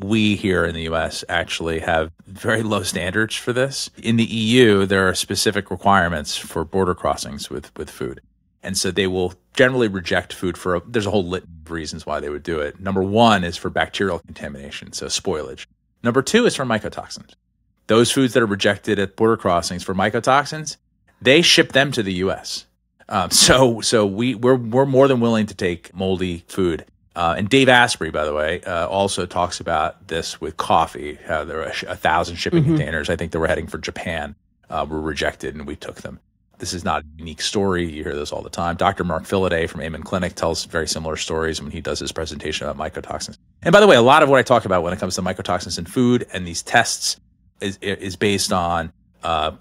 We here in the U.S. actually have very low standards for this. In the EU, there are specific requirements for border crossings with food. And so they will generally reject food there's a whole litany of reasons why they would do it. Number one is for bacterial contamination, so spoilage. Number two is for mycotoxins. Those foods that are rejected at border crossings for mycotoxins, they ship them to the U.S. So we're more than willing to take moldy food. And Dave Asprey, by the way, also talks about this with coffee. How there were 1,000 shipping containers, I think they were heading for Japan, were rejected, and we took them. This is not a unique story. You hear this all the time. Dr. Mark Philaday from Ayman Clinic tells very similar stories when he does his presentation about mycotoxins. And by the way, a lot of what I talk about when it comes to mycotoxins in food and these tests is based on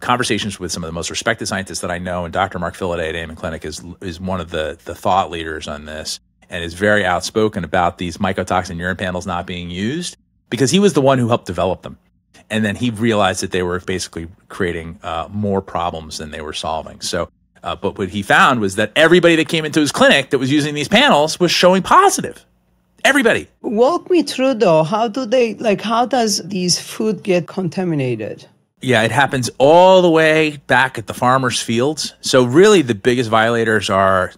conversations with some of the most respected scientists that I know. And Dr. Mark Philaday at Ayman Clinic is one of the thought leaders on this, and is very outspoken about these mycotoxin urine panels not being used because he was the one who helped develop them. And then he realized that they were basically creating more problems than they were solving. So, but what he found was that everybody that came into his clinic that was using these panels was showing positive. Everybody. Walk me through though. How does these food get contaminated? Yeah, it happens all the way back at the farmer's fields. So really the biggest violators are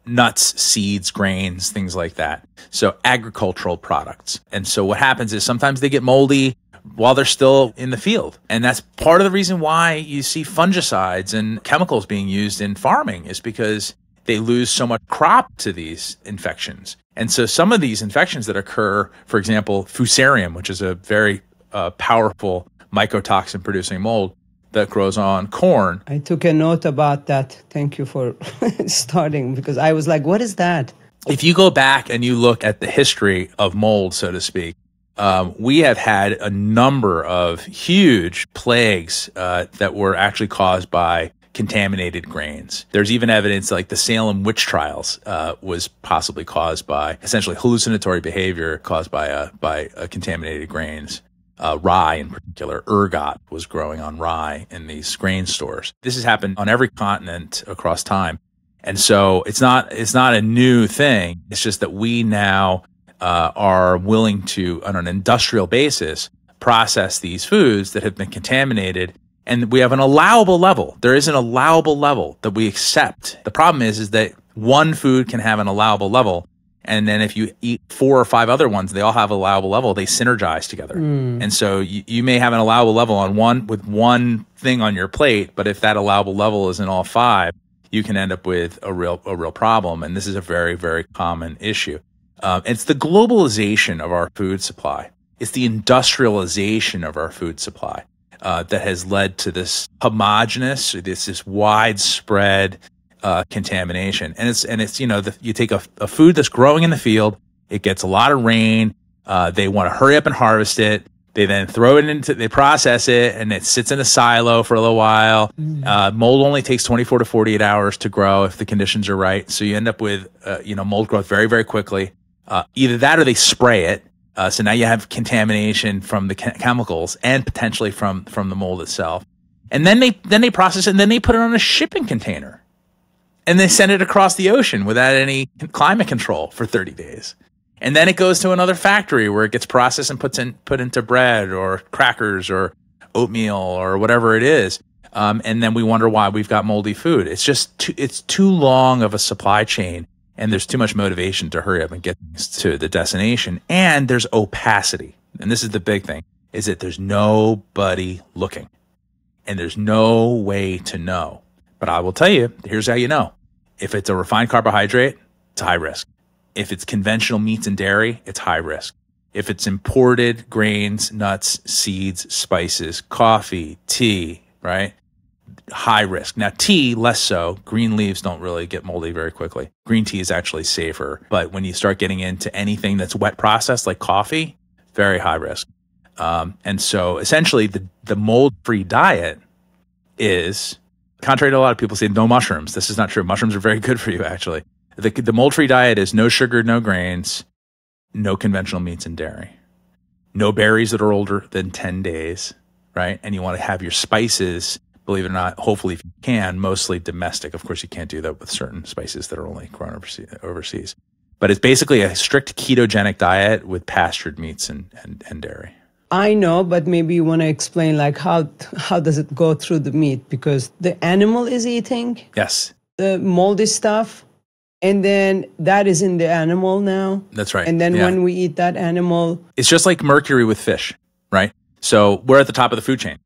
nuts, seeds, grains, things like that. So agricultural products. And so what happens is sometimes they get moldy while they're still in the field. And that's part of the reason why you see fungicides and chemicals being used in farming, is because they lose so much crop to these infections. And so some of these infections that occur, for example, fusarium, which is a very powerful mycotoxin producing mold that grows on corn. I took a note about that. Thank you for starting, because I was like, what is that? If you go back and you look at the history of mold, so to speak, we have had a number of huge plagues that were actually caused by contaminated grains. There's even evidence like the Salem witch trials was possibly caused by essentially hallucinatory behavior caused by contaminated grains. Rye in particular, ergot was growing on rye in these grain stores. This has happened on every continent across time. And so it's not a new thing. It's just that we now are willing to, on an industrial basis, process these foods that have been contaminated. And we have an allowable level. There is an allowable level that we accept. The problem is that one food can have an allowable level. And then if you eat 4 or 5 other ones, they all have an allowable level. They synergize together. And so you may have an allowable level on one thing on your plate, but if that allowable level is in all 5, you can end up with a real problem. And this is a very, very common issue. It's the globalization of our food supply. It's the industrialization of our food supply that has led to this homogenous, this widespread contamination. And it's you take a food that's growing in the field, it gets a lot of rain, they want to hurry up and harvest it, they then they process it, and it sits in a silo for a little while. Mold only takes 24 to 48 hours to grow if the conditions are right. So you end up with mold growth very, very quickly. Either that or they spray it. So now you have contamination from the chemicals and potentially from the mold itself. And then they process it, and then they put it on a shipping container. And they send it across the ocean without any climate control for 30 days. And then it goes to another factory where it gets processed and put into bread or crackers or oatmeal or whatever it is. And then we wonder why we've got moldy food. It's just it's too long of a supply chain, and there's too much motivation to hurry up and get things to the destination. And there's opacity. And this is the big thing, is that there's nobody looking. And there's no way to know. But I will tell you, here's how you know. If it's a refined carbohydrate, it's high risk. If it's conventional meats and dairy, it's high risk. If it's imported grains, nuts, seeds, spices, coffee, tea, right? High risk. Now, tea, less so. Green leaves don't really get moldy very quickly. Green tea is actually safer. But when you start getting into anything that's wet processed, like coffee, very high risk. And so essentially the mold-free diet is, contrary to a lot of people say, no mushrooms. This is not true. Mushrooms are very good for you, actually. The mold-free diet is no sugar, no grains, no conventional meats and dairy, no berries that are older than 10 days, right? And you want to have your spices, believe it or not, hopefully if you can, mostly domestic. Of course, you can't do that with certain spices that are only grown overseas. But it's basically a strict ketogenic diet with pastured meats and dairy. I know, but maybe you want to explain, like, how does it go through the meat? Because the animal is eating. Yes. the moldy stuff, and then that is in the animal now. That's right. And then when we eat that animal, it's just like mercury with fish, right? So we're at the top of the food chain.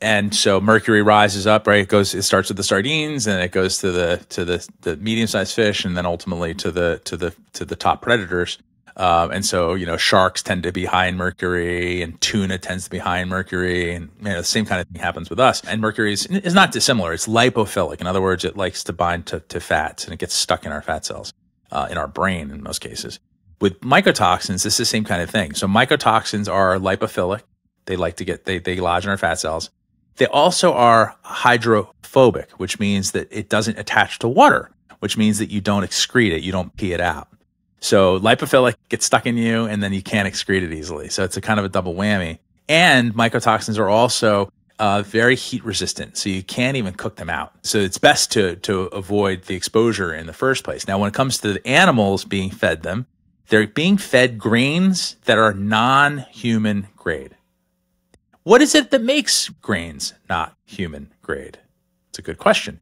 And so mercury rises up, right? It starts with the sardines, and it goes to the medium-sized fish, and then ultimately to the top predators. And so, sharks tend to be high in mercury, and tuna tends to be high in mercury, and the same kind of thing happens with us. And mercury is not dissimilar. It's lipophilic. In other words, it likes to bind to fats, and it gets stuck in our fat cells, in our brain in most cases. With mycotoxins, it's the same kind of thing. So mycotoxins are lipophilic. They lodge in our fat cells. They also are hydrophobic, which means that it doesn't attach to water, which means that you don't excrete it, you don't pee it out. So lipophilic gets stuck in you, and then you can't excrete it easily. So it's a kind of a double whammy. And mycotoxins are also very heat resistant, so you can't even cook them out. So it's best to avoid the exposure in the first place. Now, when it comes to the animals being fed them, they're being fed grains that are non-human grade. What is it that makes grains not human grade? It's a good question.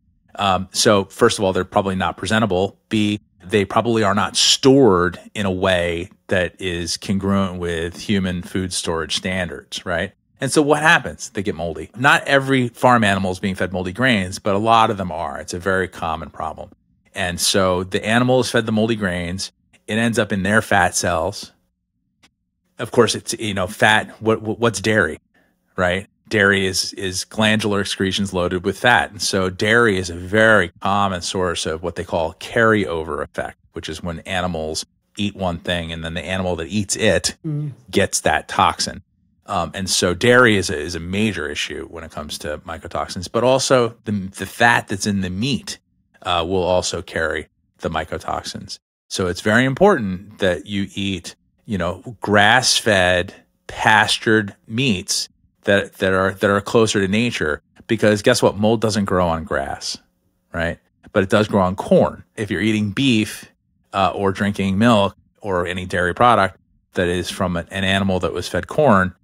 So first of all, they're probably not presentable. B, they probably are not stored in a way that is congruent with human food storage standards, right? And so what happens? They get moldy. Not every farm animal is being fed moldy grains, but a lot of them are. It's a very common problem. And so the animal is fed the moldy grains. It ends up in their fat cells. Of course, it's, fat. What's dairy? Right? Dairy is glandular excretions loaded with fat. And so dairy is a very common source of what they call carryover effect, which is when animals eat one thing and then the animal that eats it gets that toxin. And so dairy is a major issue when it comes to mycotoxins, but also the fat that's in the meat will also carry the mycotoxins. So it's very important that you eat, grass-fed, pastured meats that are closer to nature, because guess what? Mold doesn't grow on grass, right? But it does grow on corn. If you're eating beef or drinking milk or any dairy product that is from an animal that was fed corn,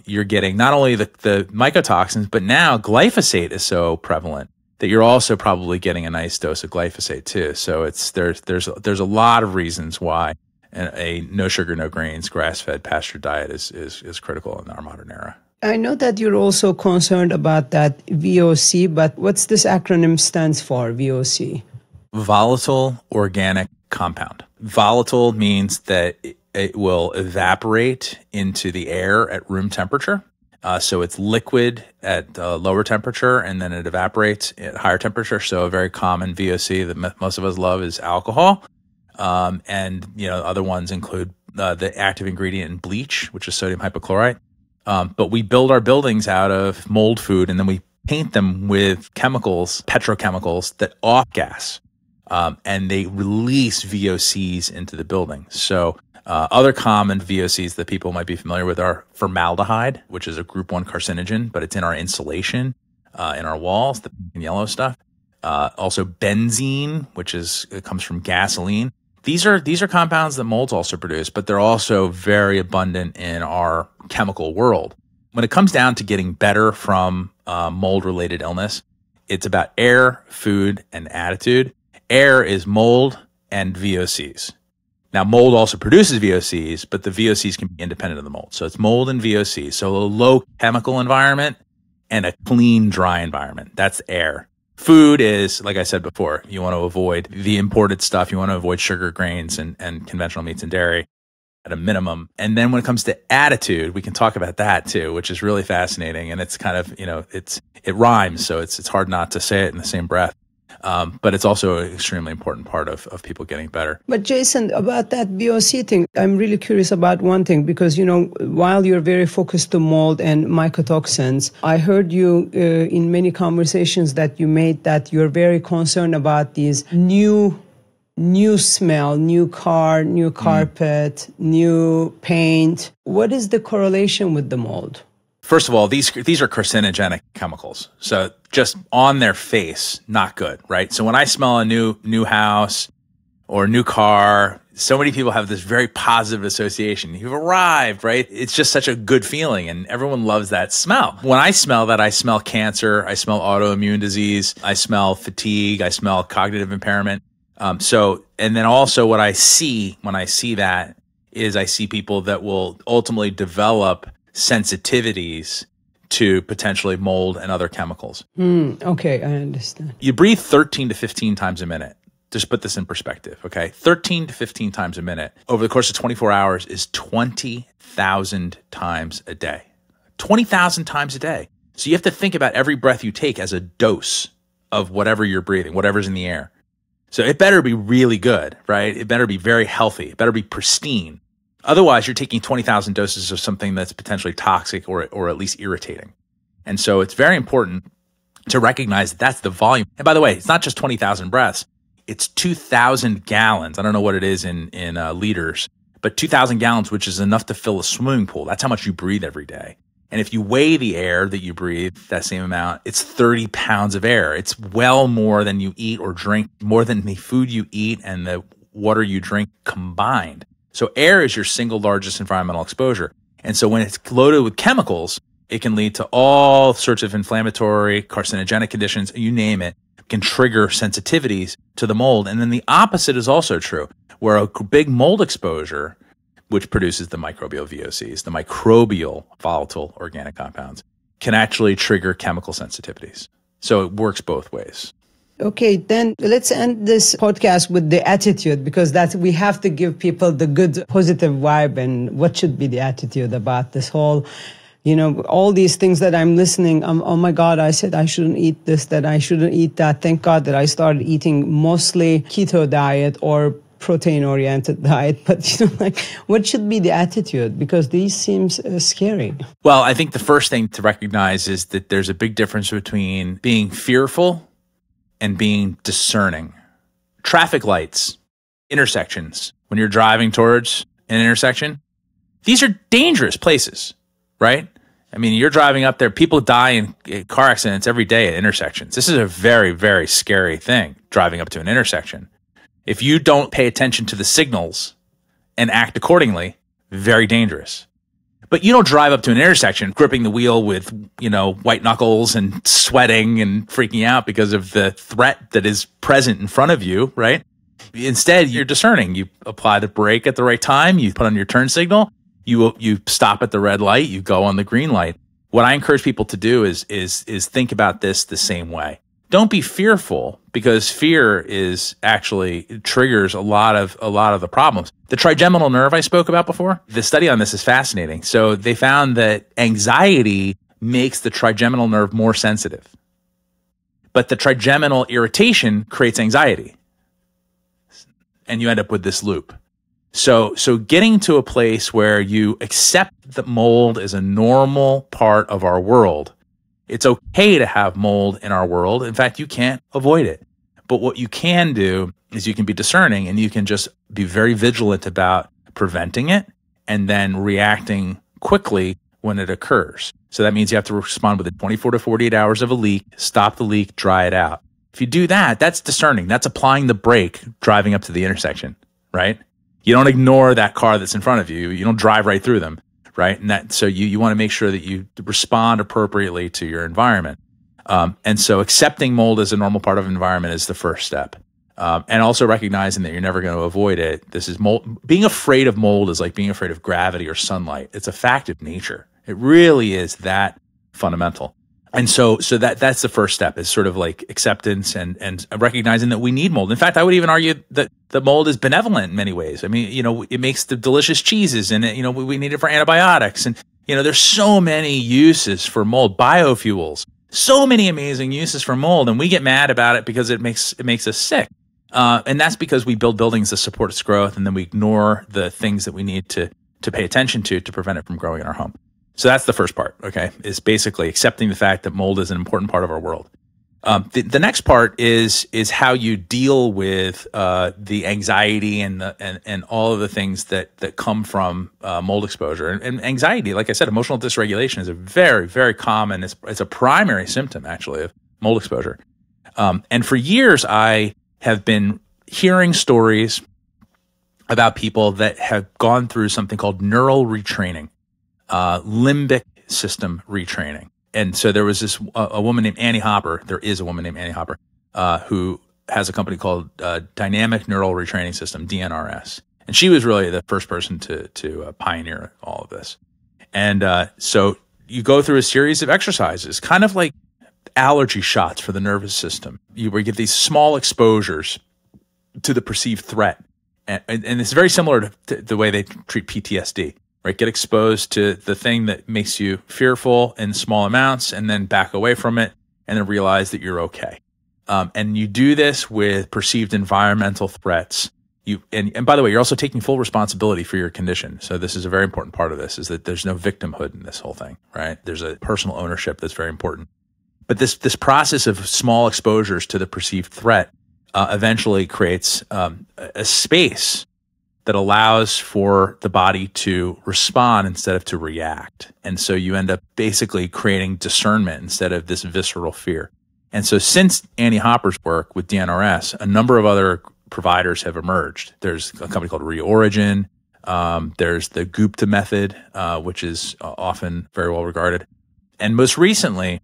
you're getting not only the mycotoxins, but now glyphosate is so prevalent that you're also probably getting a nice dose of glyphosate too. So there's a lot of reasons why a no sugar, no grains, grass-fed pasture diet is critical in our modern era. I know that you're also concerned about that VOC, but what's this acronym stands for, VOC? Volatile organic compound. Volatile means that it will evaporate into the air at room temperature. So it's liquid at lower temperature, and then it evaporates at higher temperature. So a very common VOC that most of us love is alcohol. And other ones include the active ingredient in bleach, which is sodium hypochlorite. But we build our buildings out of mold food, and then we paint them with chemicals, petrochemicals that off-gas, and they release VOCs into the building. So other common VOCs that people might be familiar with are formaldehyde, which is a group 1 carcinogen, but it's in our insulation, in our walls, the pink and yellow stuff. Also benzene, it comes from gasoline. These are compounds that molds also produce, but they're also very abundant in our chemical world. When it comes down to getting better from mold-related illness, it's about air, food, and attitude. Air is mold and VOCs. Now, mold also produces VOCs, but the VOCs can be independent of the mold. So it's mold and VOCs. So a low chemical environment and a clean, dry environment. That's air. Food is, like I said before, you want to avoid the imported stuff. You want to avoid sugar, grains, and conventional meats and dairy at a minimum. And then when it comes to attitude, we can talk about that too, which is really fascinating. And it's kind of, it rhymes. So it's hard not to say it in the same breath. But it's also an extremely important part of people getting better. But Jason, about that VOC thing, I'm really curious about one thing, because, while you're very focused to mold and mycotoxins, I heard you in many conversations that you made that you're very concerned about these new smell, new car, new carpet, new paint. What is the correlation with the mold? First of all, these are carcinogenic chemicals. So just on their face, not good, right? So when I smell a new house or new car. So many people have this very positive association. You've arrived, right? It's just such a good feeling, and everyone loves that smell. When I smell that, I smell cancer, I smell autoimmune disease, I smell fatigue, I smell cognitive impairment. And then also what I see when I see that is I see people that will ultimately develop sensitivities to potentially mold and other chemicals. Okay, I understand. You breathe 13 to 15 times a minute. Just put this in perspective, okay? 13 to 15 times a minute over the course of 24 hours is 20,000 times a day. 20,000 times a day. So you have to think about every breath you take as a dose of whatever you're breathing, whatever's in the air. So it better be really good, right? It better be very healthy. It better be pristine. Otherwise, you're taking 20,000 doses of something that's potentially toxic or at least irritating. And so it's very important to recognize that that's the volume. And by the way, it's not just 20,000 breaths. It's 2,000 gallons. I don't know what it is in liters, but 2,000 gallons, which is enough to fill a swimming pool. That's how much you breathe every day. And if you weigh the air that you breathe, that same amount, it's 30 pounds of air. It's well more than you eat or drink, more than the food you eat and the water you drink combined. So air is your single largest environmental exposure. And so when it's loaded with chemicals, it can lead to all sorts of inflammatory, carcinogenic conditions, you name it, can trigger sensitivities to the mold. And then the opposite is also true, where a big mold exposure, which produces the microbial VOCs, the microbial volatile organic compounds, can actually trigger chemical sensitivities. So it works both ways. Okay, then let's end this podcast with the attitude, because we have to give people the good positive vibe. And what should be the attitude about this whole, all these things that I'm listening, oh my God, I said I shouldn't eat this, that I shouldn't eat that. Thank God that I started eating mostly keto diet or protein-oriented diet. But, what should be the attitude? Because these seems scary. Well, I think the first thing to recognize is that there's a big difference between being fearful and being discerning. Traffic lights, intersections, when you're driving towards an intersection, these are dangerous places, right? I mean, you're driving up there, people die in car accidents every day at intersections. This is a very, very scary thing, driving up to an intersection. If you don't pay attention to the signals and act accordingly, very dangerous. But you don't drive up to an intersection gripping the wheel with, white knuckles and sweating and freaking out because of the threat that is present in front of you, right? Instead, you're discerning. You apply the brake at the right time. You put on your turn signal. You stop at the red light. You go on the green light. What I encourage people to do is think about this the same way. Don't be fearful, because fear triggers a lot of the problems. The trigeminal nerve I spoke about before, the study on this is fascinating. So they found that anxiety makes the trigeminal nerve more sensitive, but the trigeminal irritation creates anxiety, and you end up with this loop. So getting to a place where you accept that mold is a normal part of our world. It's okay to have mold in our world. In fact, you can't avoid it. But what you can do is you can be discerning, and you can just be very vigilant about preventing it and then reacting quickly when it occurs. So that means you have to respond within 24 to 48 hours of a leak, stop the leak, dry it out. If you do that, that's discerning. That's applying the brake driving up to the intersection, right? You don't ignore that car that's in front of you. You don't drive right through them. Right. And so you want to make sure that you respond appropriately to your environment. And so accepting mold as a normal part of an environment is the first step. And also recognizing that you're never going to avoid it. This is mold. Being afraid of mold is like being afraid of gravity or sunlight. It's a fact of nature. It really is that fundamental. And so that's the first step, is sort of like acceptance and recognizing that we need mold. In fact, I would even argue that the mold is benevolent in many ways. I mean, it makes the delicious cheeses, and we need it for antibiotics. And, there's so many uses for mold, biofuels, so many amazing uses for mold. And we get mad about it because it makes us sick. And that's because we build buildings to support its growth, and then we ignore the things that we need to pay attention to prevent it from growing in our home. So that's the first part, okay, is basically accepting the fact that mold is an important part of our world. The next part is how you deal with the anxiety and all of the things that come from mold exposure. And anxiety, like I said, emotional dysregulation is a very, very common, it's a primary symptom, actually, of mold exposure. And for years, I have been hearing stories about people that have gone through something called neural retraining, limbic system retraining. And so there was this a woman named Annie Hopper. There is a woman named Annie Hopper who has a company called Dynamic Neural Retraining System, DNRS. And she was really the first person to pioneer all of this. And so you go through a series of exercises, kind of like allergy shots for the nervous system. Where you get these small exposures to the perceived threat. And it's very similar to the way they treat PTSD, right? Get exposed to the thing that makes you fearful in small amounts and then back away from it and then realize that you're okay. And you do this with perceived environmental threats. And by the way, you're also taking full responsibility for your condition. So this is a very important part of this, is that there's no victimhood in this whole thing, right? There's a personal ownership that's very important. But this process of small exposures to the perceived threat eventually creates a space that allows for the body to respond instead of to react. And so you end up basically creating discernment instead of this visceral fear. And so since Annie Hopper's work with DNRS, a number of other providers have emerged. There's a company called Reorigin. There's the Gupta method, which is often very well regarded. And most recently,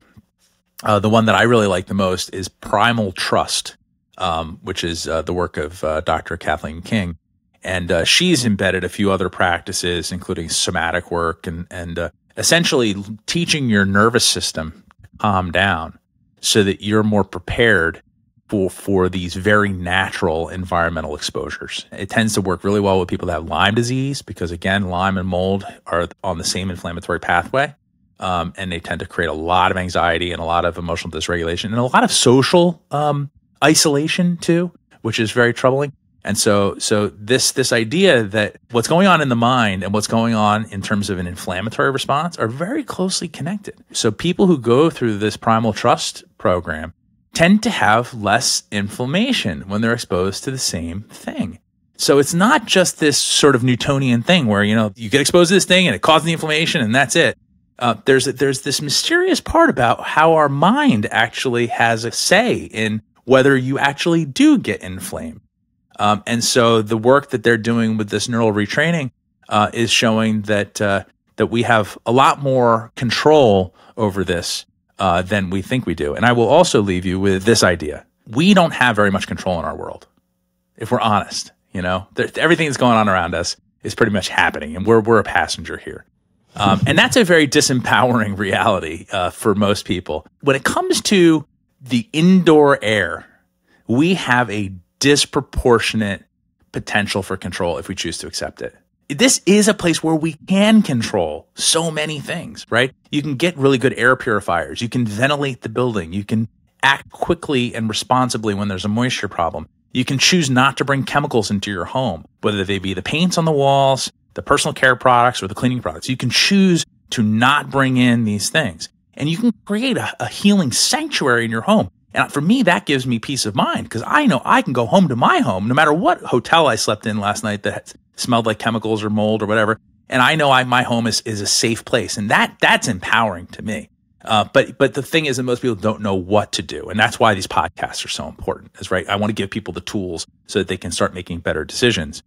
the one that I really like the most is Primal Trust, which is the work of Dr. Kathleen King. And she's embedded a few other practices, including somatic work and essentially teaching your nervous system to calm down so that you're more prepared for these very natural environmental exposures. It tends to work really well with people that have Lyme disease because, again, Lyme and mold are on the same inflammatory pathway. And they tend to create a lot of anxiety and a lot of emotional dysregulation and a lot of social isolation too, which is very troubling. And so this idea that what's going on in the mind and what's going on in terms of an inflammatory response are very closely connected. So people who go through this Primal Trust program tend to have less inflammation when they're exposed to the same thing. So it's not just this sort of Newtonian thing where, you get exposed to this thing and it causes the inflammation and that's it. There's this mysterious part about how our mind actually has a say in whether you actually do get inflamed. And so the work that they're doing with this neural retraining is showing that we have a lot more control over this than we think we do. And I will also leave you with this idea. We don't have very much control in our world, if we're honest. Everything that's going on around us is pretty much happening, and we're a passenger here. And that's a very disempowering reality for most people. When it comes to the indoor air, we have a disproportionate potential for control if we choose to accept it. This is a place where we can control so many things, right? You can get really good air purifiers. You can ventilate the building. You can act quickly and responsibly when there's a moisture problem. You can choose not to bring chemicals into your home, whether they be the paints on the walls, the personal care products, or the cleaning products. You can choose to not bring in these things. And you can create a healing sanctuary in your home. And for me, that gives me peace of mind because I know I can go home to my home, no matter what hotel I slept in last night that smelled like chemicals or mold or whatever. And I know my home is a safe place. And that's empowering to me. But the thing is that most people don't know what to do. And that's why these podcasts are so important, is right. I want to give people the tools so that they can start making better decisions.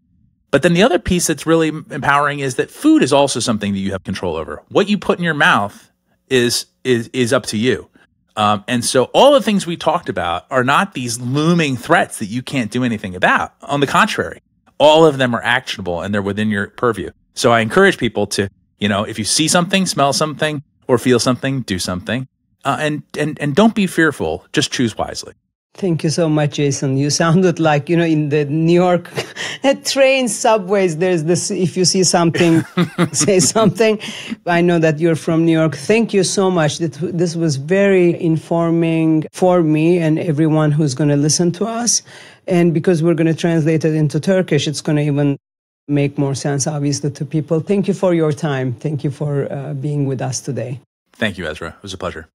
But then the other piece that's really empowering is that food is also something that you have control over. What you put in your mouth is up to you. And so all the things we talked about are not these looming threats that you can't do anything about. On the contrary, all of them are actionable and they're within your purview. So I encourage people to, if you see something, smell something, or feel something, do something. And don't be fearful. Just choose wisely. Thank you so much, Jason. You sounded like, in the New York trains, subways, there's this, if you see something, say something. I know that you're from New York. Thank you so much. This was very informing for me and everyone who's going to listen to us. And because we're going to translate it into Turkish, it's going to even make more sense, obviously, to people. Thank you for your time. Thank you for being with us today. Thank you, Ezra. It was a pleasure.